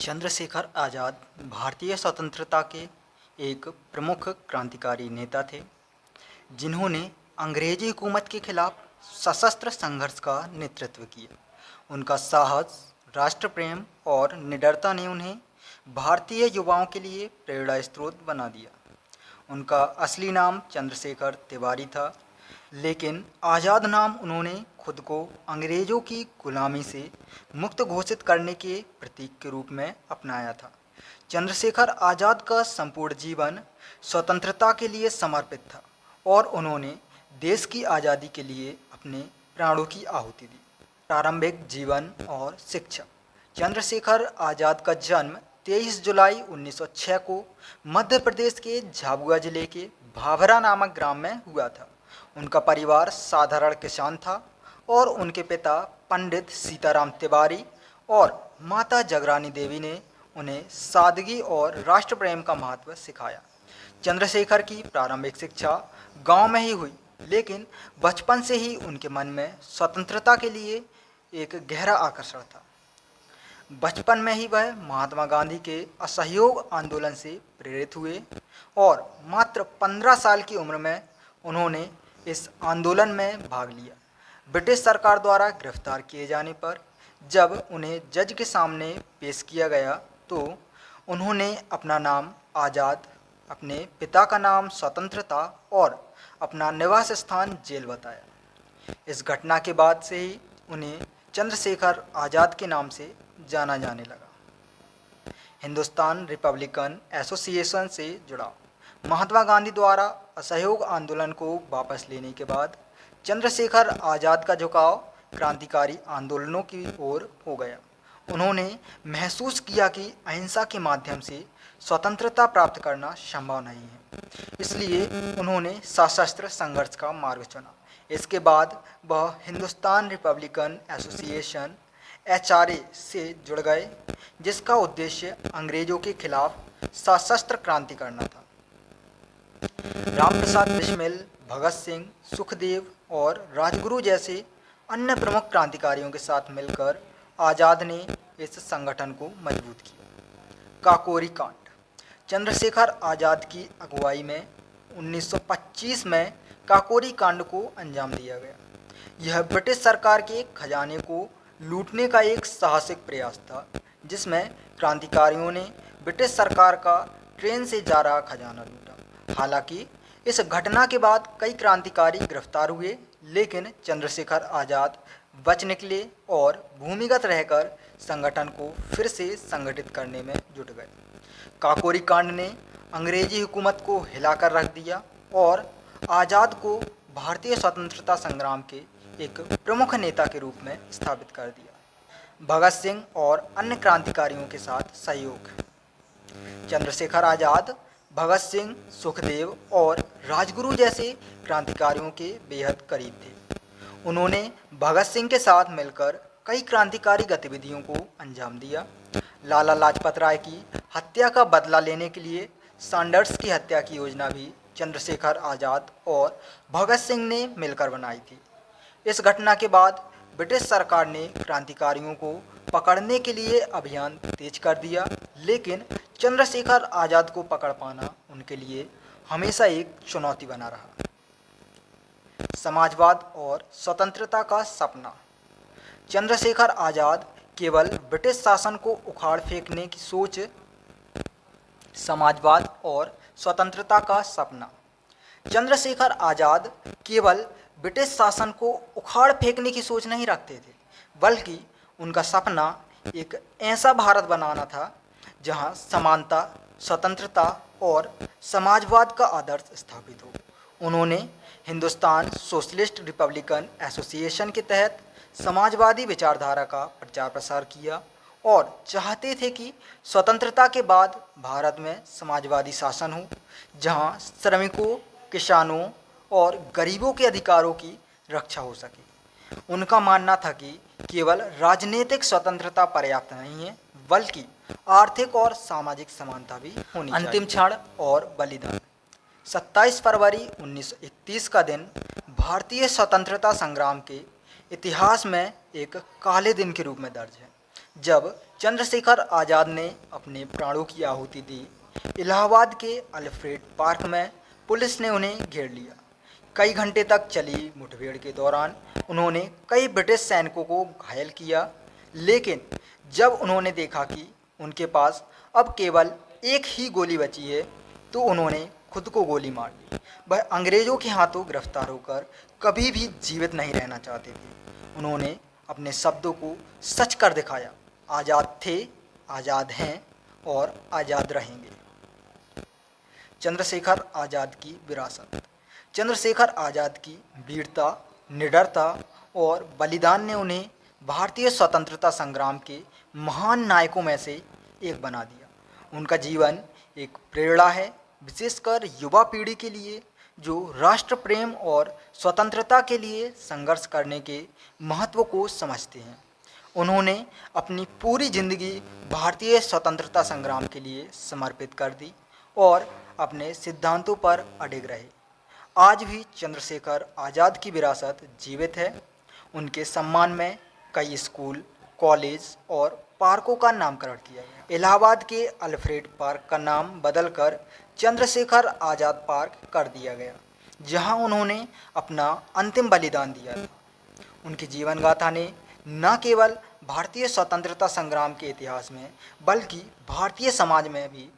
चंद्रशेखर आज़ाद भारतीय स्वतंत्रता के एक प्रमुख क्रांतिकारी नेता थे, जिन्होंने अंग्रेजी हुकूमत के खिलाफ सशस्त्र संघर्ष का नेतृत्व किया। उनका साहस, राष्ट्र प्रेम और निडरता ने उन्हें भारतीय युवाओं के लिए प्रेरणा स्रोत बना दिया। उनका असली नाम चंद्रशेखर तिवारी था, लेकिन आज़ाद नाम उन्होंने खुद को अंग्रेज़ों की गुलामी से मुक्त घोषित करने के प्रतीक के रूप में अपनाया था। चंद्रशेखर आज़ाद का संपूर्ण जीवन स्वतंत्रता के लिए समर्पित था और उन्होंने देश की आज़ादी के लिए अपने प्राणों की आहुति दी। प्रारंभिक जीवन और शिक्षा। चंद्रशेखर आज़ाद का जन्म 23 जुलाई 1906 को मध्य प्रदेश के झाबुआ जिले के भाभरा नामक ग्राम में हुआ था। उनका परिवार साधारण किसान था और उनके पिता पंडित सीताराम तिवारी और माता जगरानी देवी ने उन्हें सादगी और राष्ट्र प्रेम का महत्व सिखाया। चंद्रशेखर की प्रारंभिक शिक्षा गांव में ही हुई, लेकिन बचपन से ही उनके मन में स्वतंत्रता के लिए एक गहरा आकर्षण था। बचपन में ही वह महात्मा गांधी के असहयोग आंदोलन से प्रेरित हुए और मात्र 15 साल की उम्र में उन्होंने इस आंदोलन में भाग लिया। ब्रिटिश सरकार द्वारा गिरफ्तार किए जाने पर जब उन्हें जज के सामने पेश किया गया तो उन्होंने अपना नाम आज़ाद, अपने पिता का नाम स्वतंत्रता और अपना निवास स्थान जेल बताया। इस घटना के बाद से ही उन्हें चंद्रशेखर आज़ाद के नाम से जाना जाने लगा। हिंदुस्तान रिपब्लिकन एसोसिएशन से जुड़ा। महात्मा गांधी द्वारा असहयोग आंदोलन को वापस लेने के बाद चंद्रशेखर आज़ाद का झुकाव क्रांतिकारी आंदोलनों की ओर हो गया। उन्होंने महसूस किया कि अहिंसा के माध्यम से स्वतंत्रता प्राप्त करना संभव नहीं है, इसलिए उन्होंने सशस्त्र संघर्ष का मार्ग चुना। इसके बाद वह हिंदुस्तान रिपब्लिकन एसोसिएशन HRA से जुड़ गए, जिसका उद्देश्य अंग्रेजों के खिलाफ सशस्त्र क्रांति करना था। रामप्रसाद बिस्मिल, भगत सिंह, सुखदेव और राजगुरु जैसे अन्य प्रमुख क्रांतिकारियों के साथ मिलकर आज़ाद ने इस संगठन को मजबूत किया। काकोरी कांड। चंद्रशेखर आज़ाद की अगुवाई में 1925 में काकोरी कांड को अंजाम दिया गया। यह ब्रिटिश सरकार के खजाने को लूटने का एक साहसिक प्रयास था, जिसमें क्रांतिकारियों ने ब्रिटिश सरकार का ट्रेन से जा रहा खजाना लूटा। हालांकि इस घटना के बाद कई क्रांतिकारी गिरफ्तार हुए, लेकिन चंद्रशेखर आज़ाद बच निकले और भूमिगत रहकर संगठन को फिर से संगठित करने में जुट गए। काकोरी कांड ने अंग्रेजी हुकूमत को हिलाकर रख दिया और आज़ाद को भारतीय स्वतंत्रता संग्राम के एक प्रमुख नेता के रूप में स्थापित कर दिया। भगत सिंह और अन्य क्रांतिकारियों के साथ सहयोग। चंद्रशेखर आज़ाद भगत सिंह, सुखदेव और राजगुरु जैसे क्रांतिकारियों के बेहद करीब थे। उन्होंने भगत सिंह के साथ मिलकर कई क्रांतिकारी गतिविधियों को अंजाम दिया। लाला लाजपत राय की हत्या का बदला लेने के लिए सैंडर्स की हत्या की योजना भी चंद्रशेखर आज़ाद और भगत सिंह ने मिलकर बनाई थी। इस घटना के बाद ब्रिटिश सरकार ने क्रांतिकारियों को पकड़ने के लिए अभियान तेज कर दिया, लेकिन चंद्रशेखर आज़ाद को पकड़ पाना उनके लिए हमेशा एक चुनौती बना रहा। समाजवाद और स्वतंत्रता का सपना। चंद्रशेखर आज़ाद केवल ब्रिटिश शासन को उखाड़ फेंकने की सोच। समाजवाद और स्वतंत्रता का सपना। चंद्रशेखर आज़ाद केवल ब्रिटिश शासन को उखाड़ फेंकने की सोच नहीं रखते थे, बल्कि उनका सपना एक ऐसा भारत बनाना था जहां समानता, स्वतंत्रता और समाजवाद का आदर्श स्थापित हो। उन्होंने हिंदुस्तान सोशलिस्ट रिपब्लिकन एसोसिएशन के तहत समाजवादी विचारधारा का प्रचार प्रसार किया और चाहते थे कि स्वतंत्रता के बाद भारत में समाजवादी शासन हो, जहां श्रमिकों, किसानों और गरीबों के अधिकारों की रक्षा हो सके। उनका मानना था कि केवल राजनीतिक स्वतंत्रता पर्याप्त नहीं है, बल्कि आर्थिक और सामाजिक समानता भी होनी चाहिए। अंतिम क्षण और बलिदान। 27 फरवरी 1931 का दिन भारतीय स्वतंत्रता संग्राम के इतिहास में एक काले दिन के रूप में दर्ज है, जब चंद्रशेखर आज़ाद ने अपने प्राणों की आहुति दी। इलाहाबाद के अल्फ्रेड पार्क में पुलिस ने उन्हें घेर लिया। कई घंटे तक चली मुठभेड़ के दौरान उन्होंने कई ब्रिटिश सैनिकों को घायल किया, लेकिन जब उन्होंने देखा कि उनके पास अब केवल एक ही गोली बची है, तो उन्होंने खुद को गोली मार ली। वह अंग्रेज़ों के हाथों गिरफ्तार होकर कभी भी जीवित नहीं रहना चाहते थे। उन्होंने अपने शब्दों को सच कर दिखाया। आज़ाद थे, आज़ाद हैं और आज़ाद रहेंगे। चंद्रशेखर आज़ाद की विरासत। चंद्रशेखर आज़ाद की वीरता, निडरता और बलिदान ने उन्हें भारतीय स्वतंत्रता संग्राम के महान नायकों में से एक बना दिया। उनका जीवन एक प्रेरणा है, विशेषकर युवा पीढ़ी के लिए जो राष्ट्र प्रेम और स्वतंत्रता के लिए संघर्ष करने के महत्व को समझते हैं। उन्होंने अपनी पूरी जिंदगी भारतीय स्वतंत्रता संग्राम के लिए समर्पित कर दी और अपने सिद्धांतों पर अडिग रहे। आज भी चंद्रशेखर आज़ाद की विरासत जीवित है। उनके सम्मान में कई स्कूल, कॉलेज और पार्कों का नामकरण किया गया। इलाहाबाद के अल्फ्रेड पार्क का नाम बदलकर चंद्रशेखर आज़ाद पार्क कर दिया गया, जहां उन्होंने अपना अंतिम बलिदान दिया था। उनकी जीवन गाथा ने न केवल भारतीय स्वतंत्रता संग्राम के इतिहास में बल्कि भारतीय समाज में भी